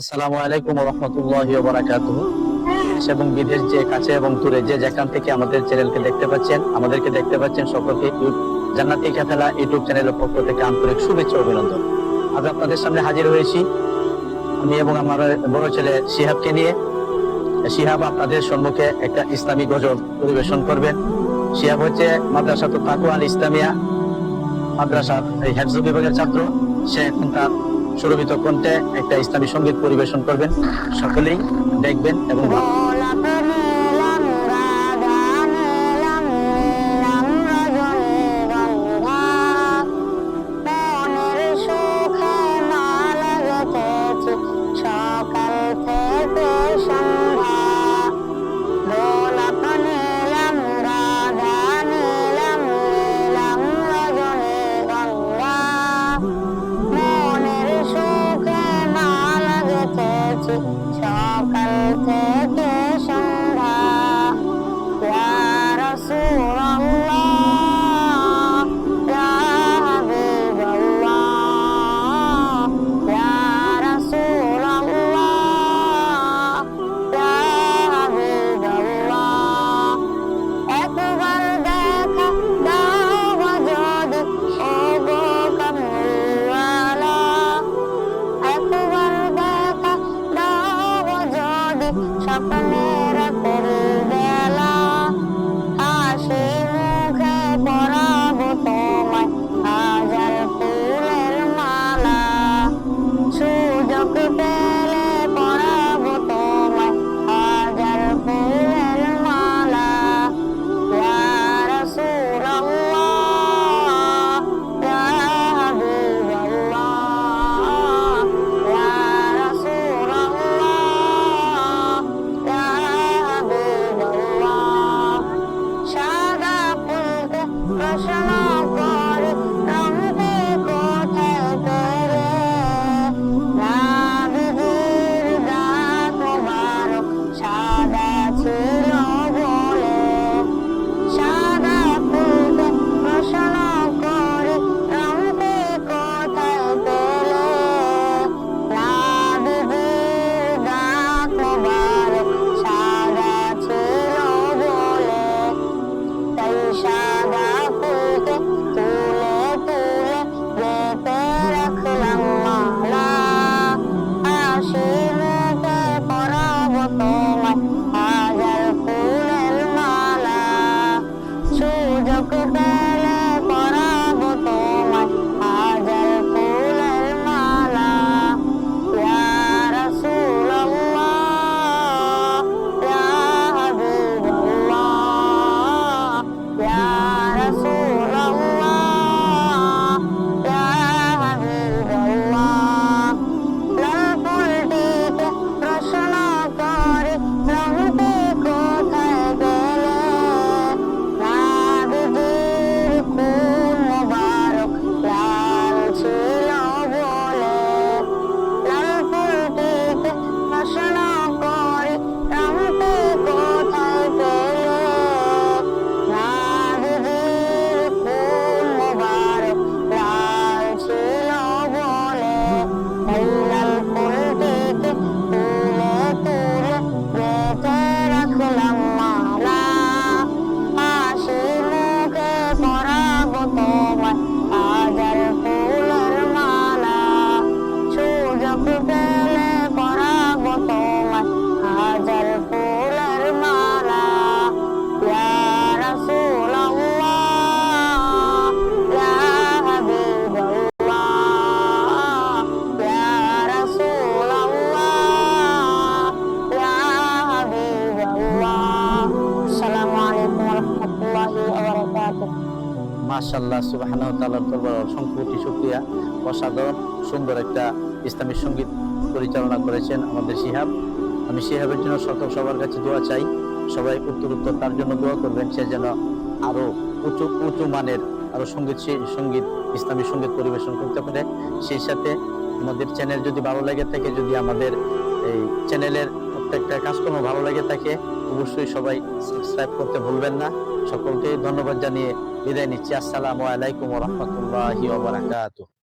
আসসালামু আলাইকুম ওয়া রাহমাতুল্লাহি ওয়া বারাকাতুহু। দেশ এবং বিদেশ যে কাছে এবং দূরে যে যেখান থেকে আমাদের চ্যানেলকে দেখতে পাচ্ছেন, আমাদেরকে দেখতে পাচ্ছেন, সকলকে জান্নাতি কাফেলা ইউটিউব চ্যানেলের পক্ষ থেকে আন্তরিক শুভেচ্ছা ও অভিনন্দন। আজ আপনাদের সামনে হাজির হয়েছি আমি এবং আমার বড় ছেলে শিহাবকে নিয়ে। শিহাব আপনাদের সম্মুখে একটা ইসলামী গজল পরিবেশন করবেন। শিহাব হচ্ছে মাদ্রাসাতুত তাকওয়া আল ইসলামিয়া মাদ্রাসার এই হেফজ বিভাগের ছাত্র। সে এখন তার সুরভিত কণ্ঠে একটা ইসলামী সঙ্গীত পরিবেশন করবেন। সকলেই দেখবেন এবং সকাল থেকে সন্ধ্যা গোলাপ নিলাম রাধা নিলাম নিলাম রজনীগন্ধা মনের সুখে মালা গেথেছি সকাল থেকে সন্ধ্যা ইয়া রাসূলুল্লাহ ইয়া হাবিবাল্লাহ ইয়া রাসূলুল্লাহ ইয়া হাবিবাল্লাহ একবার দেখা দাও যদি ওগো কামলিওয়ালা একবার দেখা দাও যদি স্বপ্নের বেলা হাসি মুখে পরাবো তোমায় হাজার ফুলের মালা সুযোগ পেলে পরাবো তোমায় হাজার ফুলের মালা ইয়া রাসূলুল্লাহ ইয়া হাবিবাল্লাহ ইয়া রাসূলুল্লাহ ইয়া হাবিবাল্লাহ সাদা ফুলকে প্রশ্ন করে রঙকে কোথায় পেলে নাবিদের ডাক মোবারক সাদা ছিল বলে সাদা ফুলকে প্রশ্ন করে রঙকে কোথায় পেলে নাবিদের ডাক মোবারক সাদা ছিল বলে তাই সাদা ফুলকে তুলে তুলে গেঁথে রাখলাম মালা হাসি মুখে পরাবো তোমায় হাজার ফুলের মালা সুযোগ পেলে পরাবো তোমায় হাজার ফুলের মালা ইয়া রাসূলুল্লাহ ইয়া হাবিবাল্লাহ ইয়া রাসূলুল্লাহ ইয়া হাবিবাল্লাহ লাল ফুলটিকে প্রশ্ন করে রঙটি কোথায় গেলে নাবিদের খুন মোবারক লাল ছিল বলে লাল ফুলটিকে প্রশ্ন করে রঙটি কোথায় পেলে নাবিদের খুন মোবারক লাল ছিল বলে তাই লাল ফুলটিকে তুলে তুলে গেঁথে রাখলাম মালা হাসি মুখে পরাবো তোমায় হাজার ফুলের মালা সুযোগ পেলে পরাবো তোমায় হাজার ফুলের মালা ইয়া রাসূলুল্লাহ ইয়া হাবিবাল্লাহ ইয়া রাসূলুল্লাহ ইয়া হাবিবাল্লাহ আসসালামু আলাইকুম ওয়া রাহমাতুল্লাহি ওয়া বারাকাতুহু মাশাআল্লাহ সুবহানাহু ওয়া তাআলার দরবারে অসংখ্য কোটি শুকরিয়া। অসাধারণ সুন্দর একটা ইসলামী সঙ্গীত পরিচালনা করেছেন আমাদের শিহাব। আমি শিহাবের জন্য সবার কাছে দোয়া চাই। সবাই উত্তর তার জন্য দোয়া করবেন, সে যেন আরো উঁচু মানের আরো সঙ্গীত ইসলামী সঙ্গীত পরিবেশন করতে পারে। সেই সাথে আমাদের চ্যানেল যদি ভালো লাগে থাকে, যদি আমাদের এই চ্যানেলের প্রত্যেকটা কাজকর্ম ভালো লাগে থাকে, অবশ্যই সবাই সাবস্ক্রাইব করতে ভুলবেন না। সকলকে ধন্যবাদ জানিয়ে বিদায় নিচ্ছি। আসসালামু আলাইকুম ওয়া রাহমাতুল্লাহি ওয়া বারাকাতুহু।